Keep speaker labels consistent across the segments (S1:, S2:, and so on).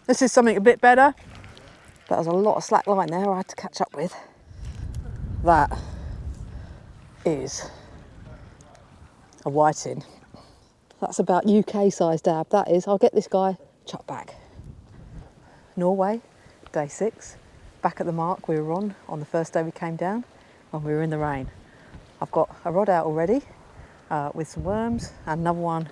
S1: This is something a bit better. That was a lot of slack line there I had to catch up with. That is a whiting. That's about UK size dab, that is. I'll get this guy, chuck back. Norway, day 6. Back at the mark we were on the first day we came down when we were in the rain. I've got a rod out already with some worms and another one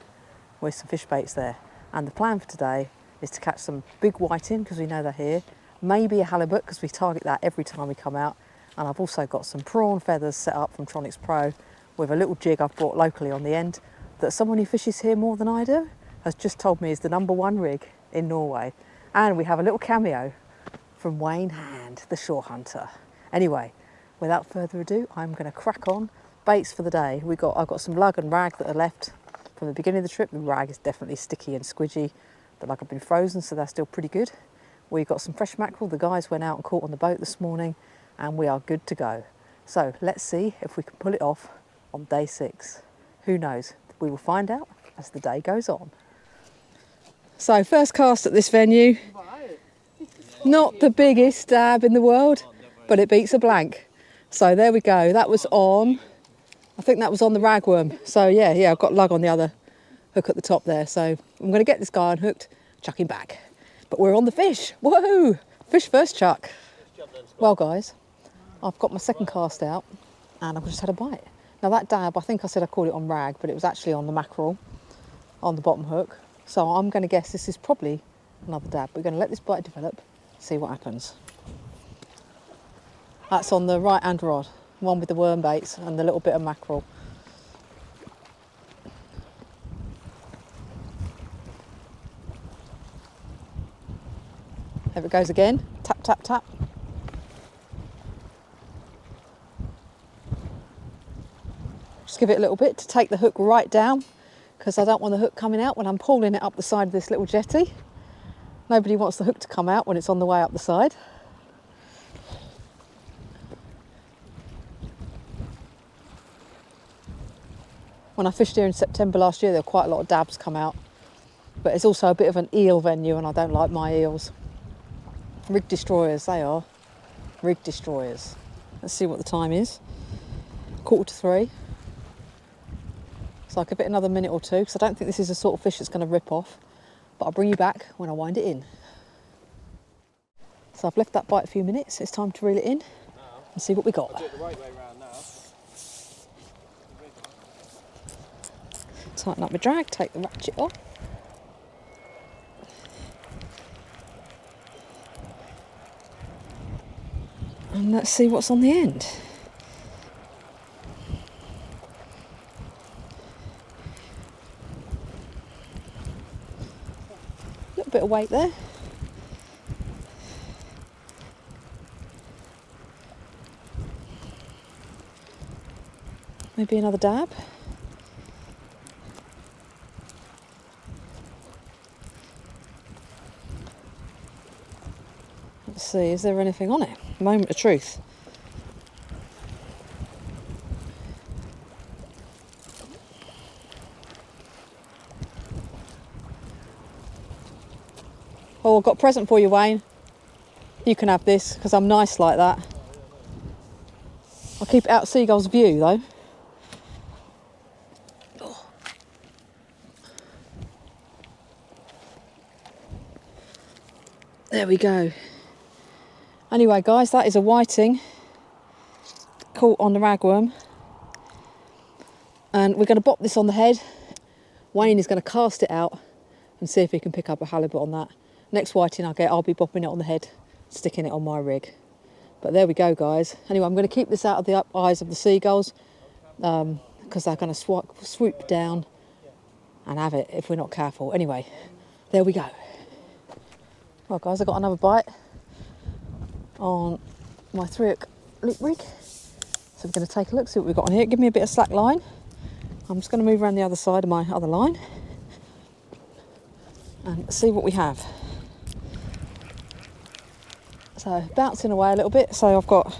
S1: with some fish baits there. And the plan for today is to catch some big whiting because we know they're here. Maybe a halibut because we target that every time we come out. And I've also got some prawn feathers set up from Tronics Pro with a little jig I've bought locally on the end that someone who fishes here more than I do has just told me is the #1 rig in Norway. And we have a little cameo from Wayne Hand, the shore hunter. Anyway, without further ado, I'm going to crack on. Baits for the day. I've got some lug and rag that are left from the beginning of the trip. The rag is definitely sticky and squidgy. The lug have been frozen, so they're still pretty good. We've got some fresh mackerel. The guys went out and caught on the boat this morning, and we are good to go. So let's see if we can pull it off on day 6. Who knows? We will find out as the day goes on. So first cast at this venue. Not the biggest dab in the world, but it beats a blank. So there we go. That was on, I think that was on the ragworm. So yeah, I've got lug on the other hook at the top there. So I'm going to get this guy unhooked, chuck him back. But we're on the fish. Woohoo! Fish first chuck. Well guys, I've got my second cast out and I've just had a bite. Now that dab, I think I said I called it on rag, but it was actually on the mackerel on the bottom hook. So I'm going to guess this is probably another dab. We're going to let this bite develop, see what happens. That's on the right hand rod, one with the worm baits and the little bit of mackerel. There it goes again, tap, tap, tap. Just give it a little bit to take the hook right down because I don't want the hook coming out when I'm pulling it up the side of this little jetty. Nobody wants the hook to come out when it's on the way up the side. When I fished here in September last year, there were quite a lot of dabs come out. But it's also a bit of an eel venue and I don't like my eels. Rig destroyers, they are. Rig destroyers. Let's see what the time is. 2:45. So I'll give it another minute or two because I don't think this is the sort of fish that's going to rip off. But I'll bring you back when I wind it in. So I've left that bite a few minutes. It's time to reel it in and see what we got.
S2: I'll do it the right way round now.
S1: Tighten up my drag, take the ratchet off. And let's see what's on the end. A little bit of weight there. Maybe another dab. Let's see, is there anything on it? Moment of truth. Oh, I've got a present for you, Wayne. You can have this because I'm nice like that. I'll keep it out of Seagull's view though. There we go. Anyway guys, that is a whiting caught on the ragworm. And we're going to bop this on the head. Wayne is going to cast it out and see if he can pick up a halibut on that. Next whiting I get, I'll be bopping it on the head, sticking it on my rig. But there we go guys. Anyway, I'm going to keep this out of the eyes of the seagulls because they're going to swoop down and have it if we're not careful. Anyway, there we go. Well guys, I got another bite on my 3-hook loop rig. So we're going to take a look, see what we've got on here. Give me a bit of slack line. I'm just going to move around the other side of my other line and see what we have. So bouncing away a little bit. So I've got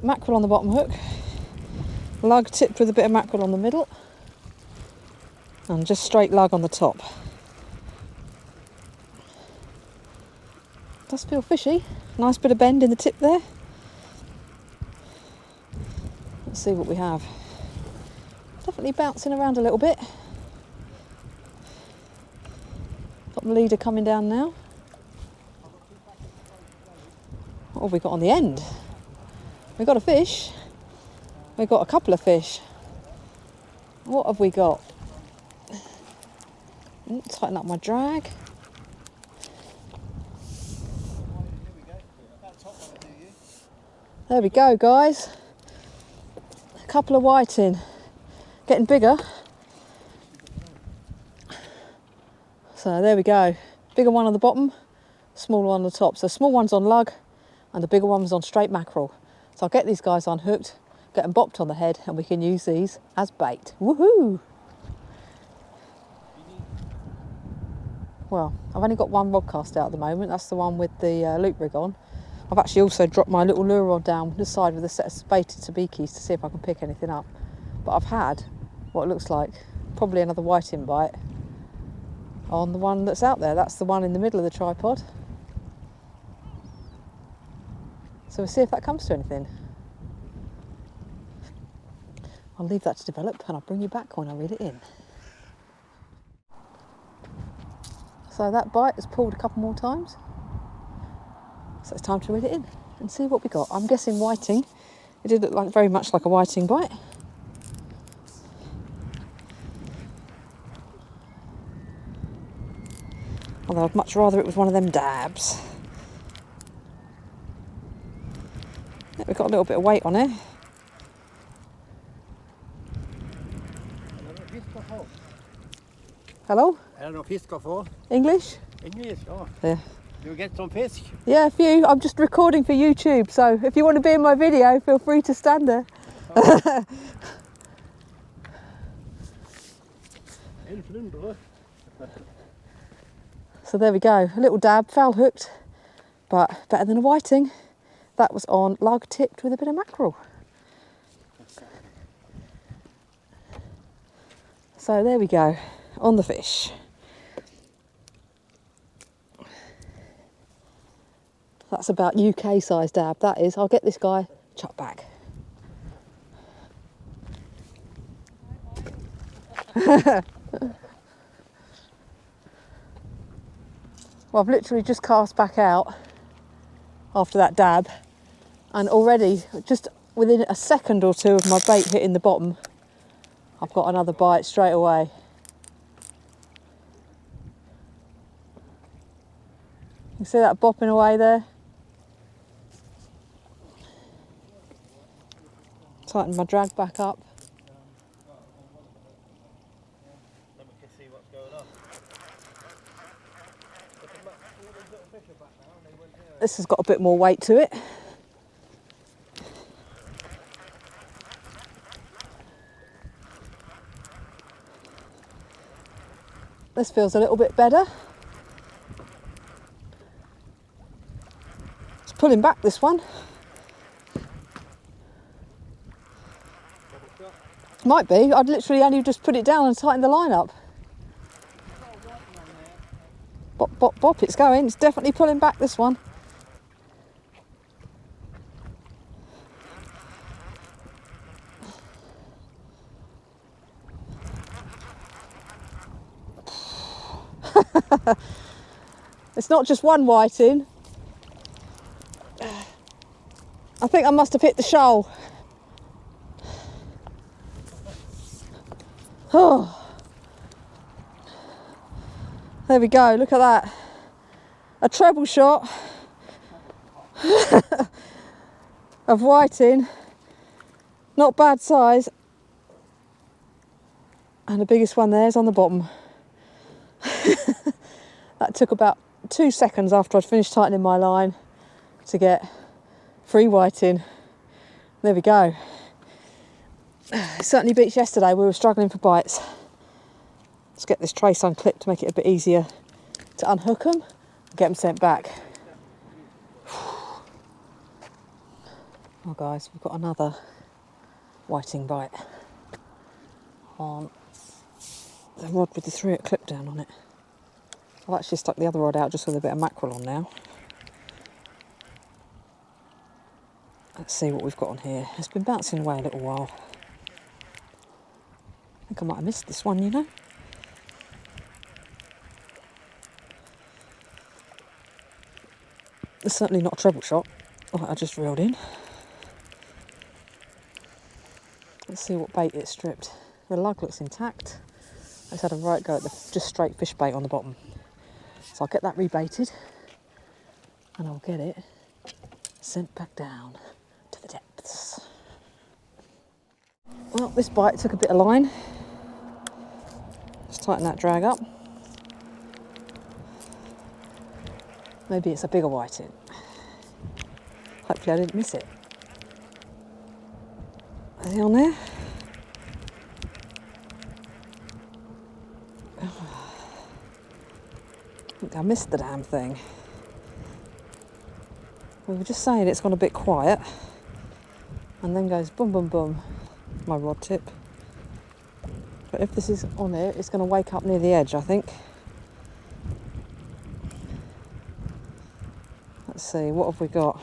S1: mackerel on the bottom hook, lug tipped with a bit of mackerel on the middle, and just straight lug on the top. Does feel fishy. Nice bit of bend in the tip there. Let's see what we have. Definitely bouncing around a little bit. Got the leader coming down now. What have we got on the end? We've got a fish. We've got a couple of fish. What have we got? Tighten up my drag. There we go, guys. A couple of whiting. Getting bigger. So there we go. Bigger one on the bottom, smaller one on the top. So small one's on lug and the bigger one's on straight mackerel. So I'll get these guys unhooked, get them bopped on the head, and we can use these as bait. Woohoo! Well, I've only got one rod cast out at the moment. That's the one with the loop rig on. I've actually also dropped my little lure rod down this side with a set of baited sabikis to see if I can pick anything up. But I've had what looks like probably another whiting bite on the one that's out there. That's the one in the middle of the tripod. So we'll see if that comes to anything. I'll leave that to develop and I'll bring you back when I reel it in. So that bite has pulled a couple more times. So it's time to reel it in and see what we got. I'm guessing whiting. It did look like very much like a whiting bite. Although I'd much rather it was one of them dabs. Yeah, we've got a little bit of weight on it. Hello?
S2: Är det någon fisk att få?
S1: English?
S2: English, ja.
S1: Yeah.
S2: You get some fisk?
S1: Yeah, a few. I'm just recording for YouTube, so if you want to be in my video, feel free to stand there. So there we go, a little dab, foul hooked, but better than a whiting. That was on lug tipped with a bit of mackerel. So there we go, on the fish. That's about UK size dab, that is. I'll get this guy chucked back. Well, I've literally just cast back out after that dab, and already, just within a second or two of my bait hitting the bottom, I've got another bite straight away. You see that bopping away there? Tighten my drag back up.
S2: Then we can see what's going on.
S1: This has got a bit more weight to it. This feels a little bit better. It's pulling back, this one. Might be. I'd literally only just put it down and tighten the line up. Bop, bop, bop, it's going. It's definitely pulling back, this one. It's not just one whiting. I think I must have hit the shoal. Oh, there we go, look at that. A treble shot of whiting, not bad size. And the biggest one there is on the bottom. That took about 2 seconds after I'd finished tightening my line to get 3 whiting. There we go. It certainly beats yesterday. We were struggling for bites. Let's get this trace unclipped to make it a bit easier to unhook them and get them sent back. Oh guys, we've got another whiting bite on the rod with the 3-hook clip down on it. I've actually stuck the other rod out just with a bit of mackerel on now. Let's see what we've got on here. It's been bouncing away a little while. I think I might have missed this one, you know. It's certainly not a treble shot. Oh, I just reeled in. Let's see what bait it stripped. The lug looks intact. It's had a right go at the just straight fish bait on the bottom. So I'll get that rebaited and I'll get it sent back down to the depths. Well, this bite took a bit of line. Just tighten that drag up. Maybe it's a bigger whiting. Hopefully I didn't miss it. Is he on there? I think I missed the damn thing. We were just saying it's gone a bit quiet and then goes boom, boom, boom, my rod tip. But if this is on it, it's going to wake up near the edge, I think. Let's see, what have we got?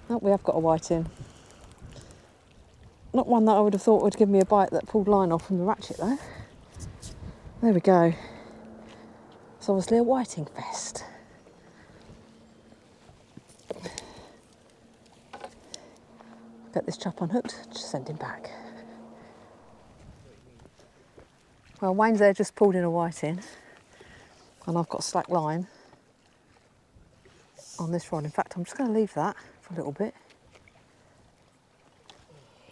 S1: Oh, we have got a whiting. Not one that I would have thought would give me a bite that pulled line off from the ratchet though. There we go. It's obviously a whiting fest. Get this chap unhooked, just send him back. Well, Wayne's there just pulled in a whiting and I've got a slack line on this rod. In fact, I'm just going to leave that for a little bit.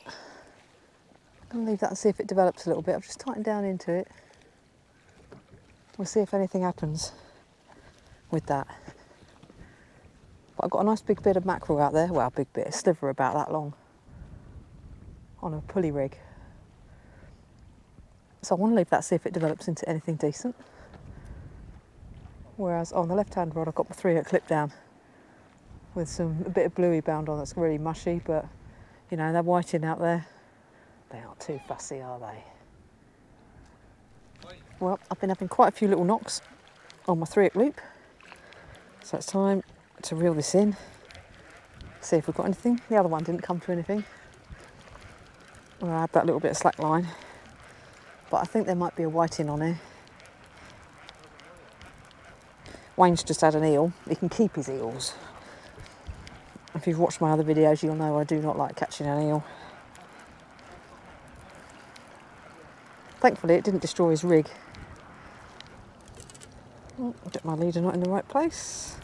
S1: I'm going to leave that and see if it develops a little bit. I've just tightened down into it. We'll see if anything happens with that. But I've got a nice big bit of mackerel out there. Well, a big bit, a sliver about that long on a pulley rig. So I want to leave that, see if it develops into anything decent. Whereas on the left-hand rod, I've got my 3-hook clip down with a bit of bluey bound on that's really mushy, but you know, they're whiting out there. They aren't too fussy, are they? Well, I've been having quite a few little knocks on my 3-hook loop. So it's time to reel this in, see if we've got anything. The other one didn't come to anything. Well, I had that little bit of slack line. But I think there might be a whiting on here. Wayne's just had an eel. He can keep his eels. If you've watched my other videos, you'll know I do not like catching an eel. Thankfully, it didn't destroy his rig. Oh, get my leader not in the right place.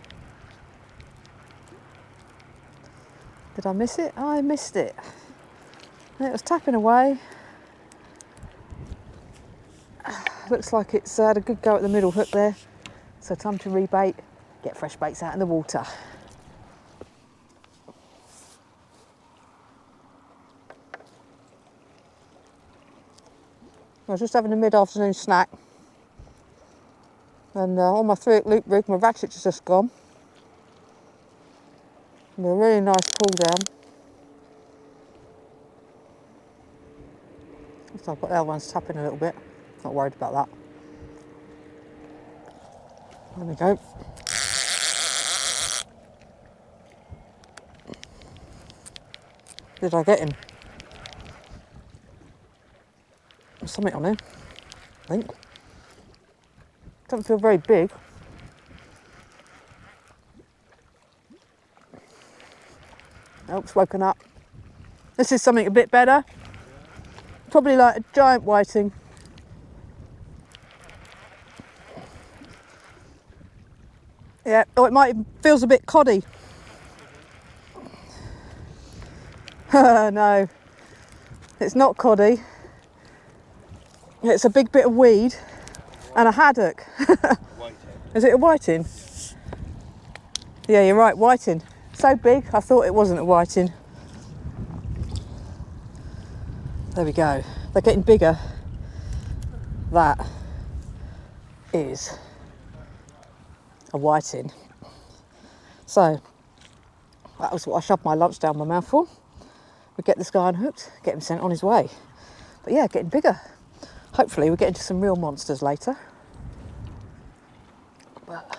S1: Did I miss it? I missed it. It was tapping away. Looks like it's had a good go at the middle hook there. So time to rebait, get fresh baits out in the water. I was just having a mid-afternoon snack. And on my 3-hook loop rig, my ratchet's just gone. With a really nice pull down. So I've got the other ones tapping a little bit. Not worried about that. There we go. Did I get him? There's something on him, I think. Doesn't feel very big. Oh, it's woken up. This is something a bit better. Probably like a giant whiting. Yeah, oh, it might even feels a bit coddy. No, it's not coddy. It's a big bit of weed and a haddock. Is it a whiting? Yeah, you're right, whiting. So big, I thought it wasn't a whiting. There we go. They're getting bigger. That is a whiting. So that was what I shoved my lunch down my mouth for. We get this guy unhooked, get him sent on his way. But yeah, getting bigger. Hopefully we get into some real monsters later. But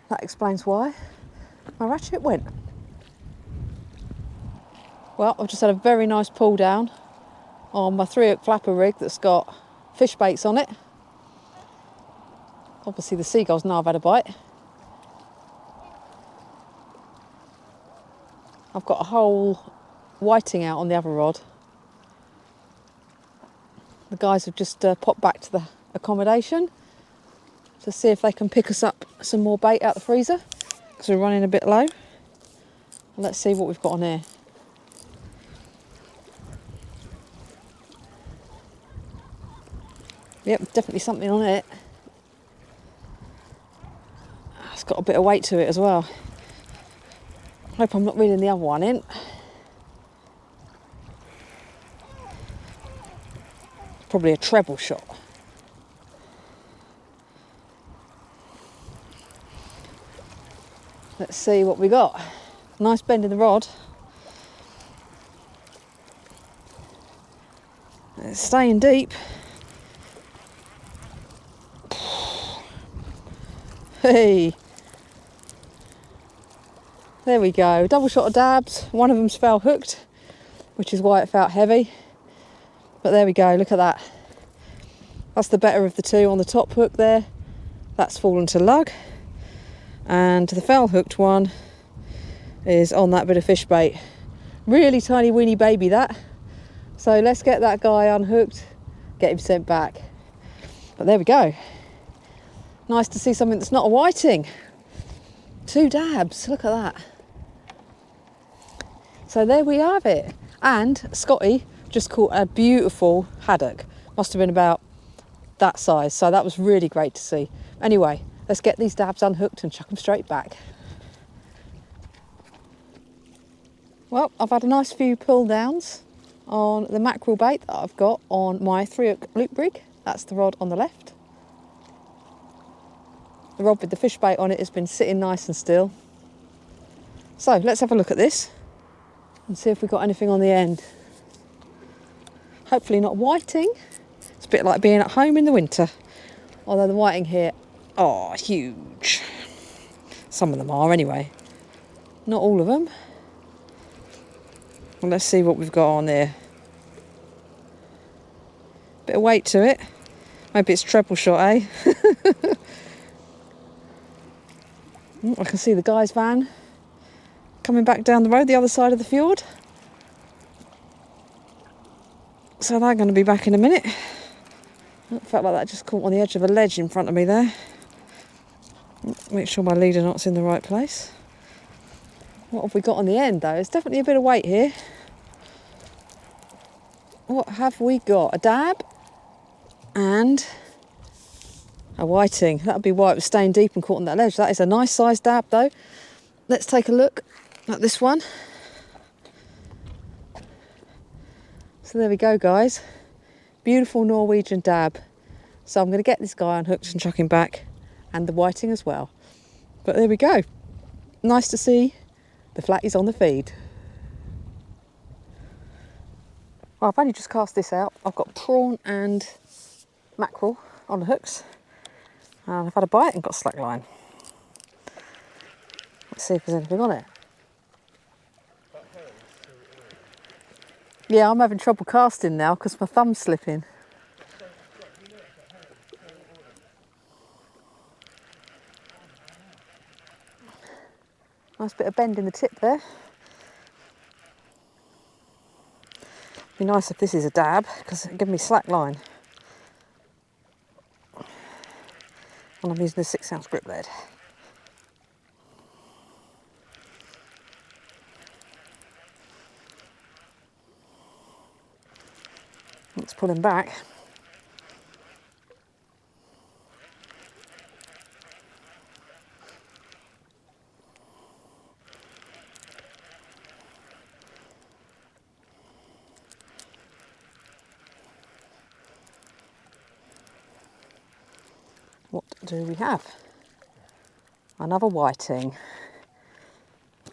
S1: that explains why my ratchet went. Well, I've just had a very nice pull down on my 3-hook flapper rig that's got fish baits on it. Obviously the seagulls know I've had a bite. I've got a whole whiting out on the other rod. The guys have just popped back to the accommodation to see if they can pick us up some more bait out the freezer because we're running a bit low. Let's see what we've got on here. Yep, definitely something on it. It's got a bit of weight to it as well. I hope I'm not reeling the other one in. Probably a treble shot. Let's see what we got. Nice bend in the rod. It's staying deep. Hey, there we go. Double shot of dabs. One of them's fell hooked, which is why it felt heavy. But there we go. Look at that. That's the better of the two on the top hook there. That's fallen to lug. And the fell hooked one is on that bit of fish bait. Really tiny weeny baby that. So let's get that guy unhooked, get him sent back. But there we go. Nice to see something that's not a whiting. 2 dabs, look at that. So there we have it. And Scotty just caught a beautiful haddock. Must have been about that size. So that was really great to see. Anyway, let's get these dabs unhooked and chuck them straight back. Well, I've had a nice few pull downs on the mackerel bait that I've got on my 3-hook loop rig. That's the rod on the left. The rod with the fish bait on it has been sitting nice and still. So let's have a look at this and see if we've got anything on the end. Hopefully not whiting. It's a bit like being at home in the winter. Although the whiting here are huge. Some of them are anyway. Not all of them. Well, let's see what we've got on there. Bit of weight to it. Maybe it's treble shot, eh? I can see the guy's van coming back down the road, the other side of the fjord. So they're going to be back in a minute. It felt like that just caught on the edge of a ledge in front of me there. Make sure my leader knot's in the right place. What have we got on the end though? There's definitely a bit of weight here. What have we got? A dab and a whiting. That would be why it was staying deep and caught on that ledge. That is a nice sized dab though. Let's take a look at this one. So there we go guys. Beautiful Norwegian dab. So I'm going to get this guy unhooked and chuck him back, and the whiting as well. But there we go. Nice to see the flatties on the feed. Well, I've only just cast this out. I've got prawn and mackerel on the hooks. And I've had a bite and got slack line. Let's see if there's anything on it. Yeah, I'm having trouble casting now because my thumb's slipping. Nice bit of bend in the tip there. Be nice if this is a dab because it'll give me slack line. And I'm using a 6-ounce grip lead. Let's pull him back. What do we have? Another whiting.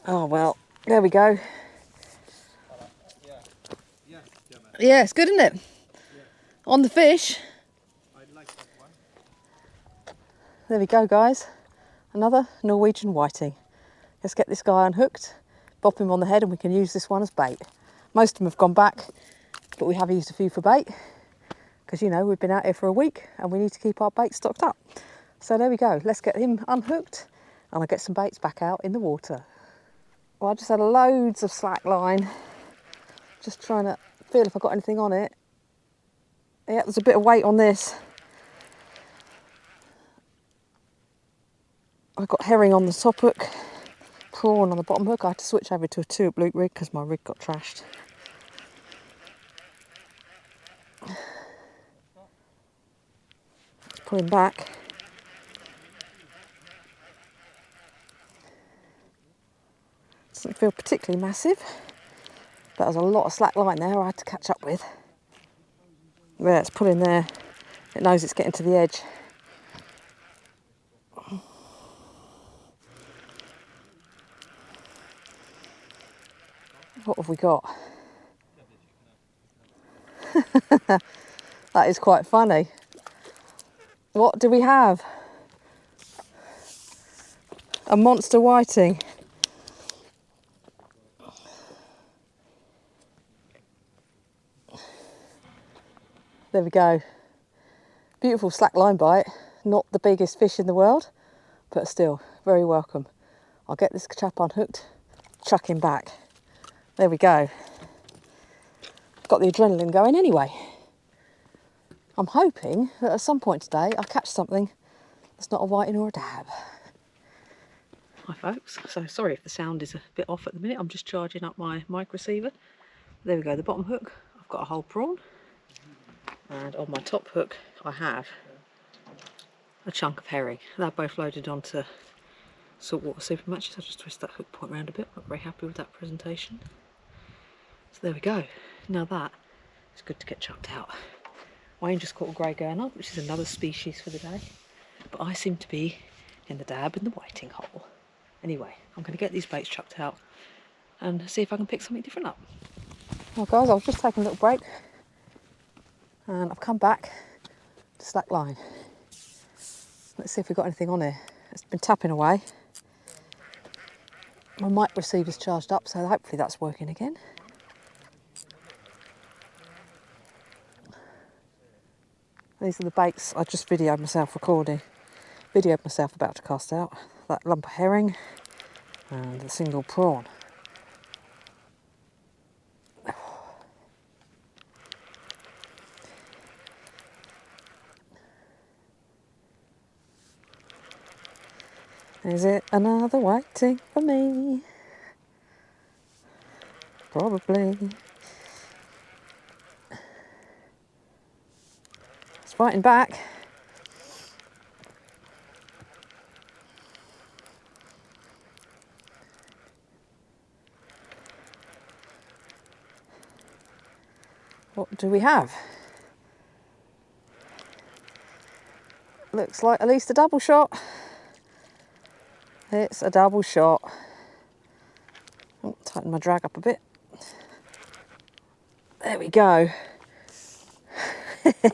S1: Oh well, there we go. Yeah, it's good, isn't it? Yeah. On the fish.
S2: I like that one.
S1: There we go, guys. Another Norwegian whiting. Let's get this guy unhooked, bop him on the head, and we can use this one as bait. Most of them have gone back, but we have used a few for bait because, you know, we've been out here for a week and we need to keep our bait stocked up. So there we go. Let's get him unhooked and I'll get some baits back out in the water. Well, I just had loads of slack line. Just trying to feel if I got anything on it. Yeah, there's a bit of weight on this. I've got herring on the top hook, prawn on the bottom hook. I had to switch over to a 2-hook loop rig because my rig got trashed. Let's pull him back. Doesn't feel particularly massive, but there's a lot of slack line there I had to catch up with. Yeah, it's pulling there. It knows it's getting to the edge. What have we got? That is quite funny. What do we have? A monster whiting. There we go. Beautiful slack line bite. Not the biggest fish in the world, but still very welcome. I'll get this chap unhooked, chuck him back. There we go. Got the adrenaline going anyway. I'm hoping that at some point today I catch something that's not a whiting or a dab. Hi folks, so sorry if the sound is a bit off at the minute. I'm just charging up my mic receiver. There we go, the bottom hook, I've got a whole prawn. And on my top hook I have a chunk of herring. They're both loaded onto saltwater super matches. I'll just twist that hook point round a bit. Not very happy with that presentation. So there we go. Now that is good to get chucked out. Wayne just caught a grey gurnard, which is another species for the day. But I seem to be in the dab and the whiting hole. Anyway, I'm going to get these baits chucked out and see if I can pick something different up. Well guys, I was just taking a little break and I've come back to slack line. Let's see if we've got anything on here. It's been tapping away. My mic receiver's charged up, so hopefully that's working again. These are the baits I just videoed myself recording. Videoed myself about to cast out. That lump of herring and the single prawn. Is it another whiting for me? Probably. It's fighting back. What do we have? Looks like at least a double shot. It's a double shot. Oh, tighten my drag up a bit. There we go.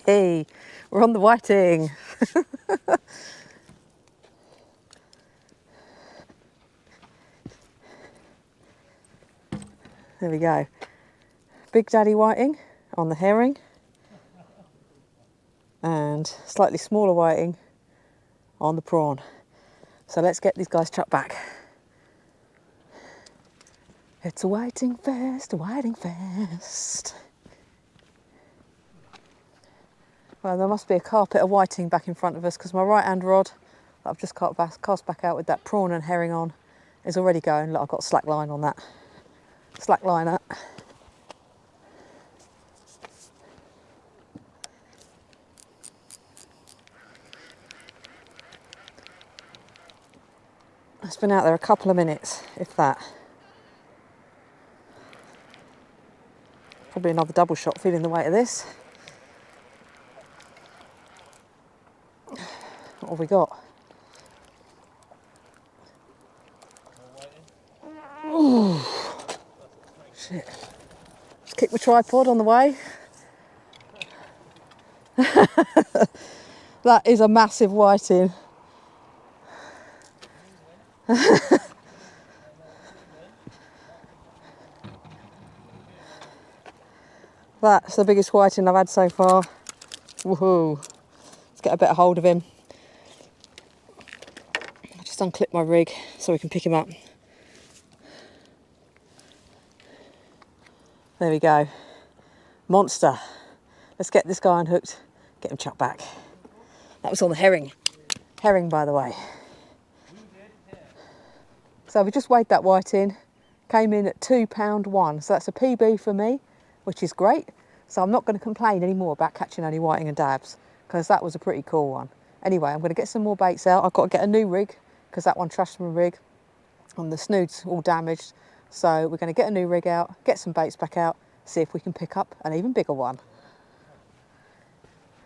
S1: Hey, we're on the whiting. There we go. Big Daddy whiting on the herring and slightly smaller whiting on the prawn. So let's get these guys chucked back. It's a whiting fest, a whiting fest. Well, there must be a carpet of whiting back in front of us because my right hand rod that I've just cast back out with that prawn and herring on is already going. Look, I've got slack line on that. Slack line up. It's been out there a couple of minutes, if that. Probably another double shot, feeling the weight of this. What have we got? Ooh. Shit. Just kick my tripod on the way. That is a massive whiting. That's the biggest whiting I've had so far. Woohoo. Let's get a better hold of him. I'll just unclip my rig so we can pick him up. There we go. Monster. Let's get this guy unhooked, get him chucked back. That was on the herring. Herring, by the way. So we just weighed that whiting. Came in at £2.1. So that's a PB for me, which is great. So I'm not going to complain anymore about catching only whiting and dabs, because that was a pretty cool one. Anyway, I'm going to get some more baits out. I've got to get a new rig, because that one trashed my rig and the snood's all damaged. So we're going to get a new rig out, get some baits back out, see if we can pick up an even bigger one.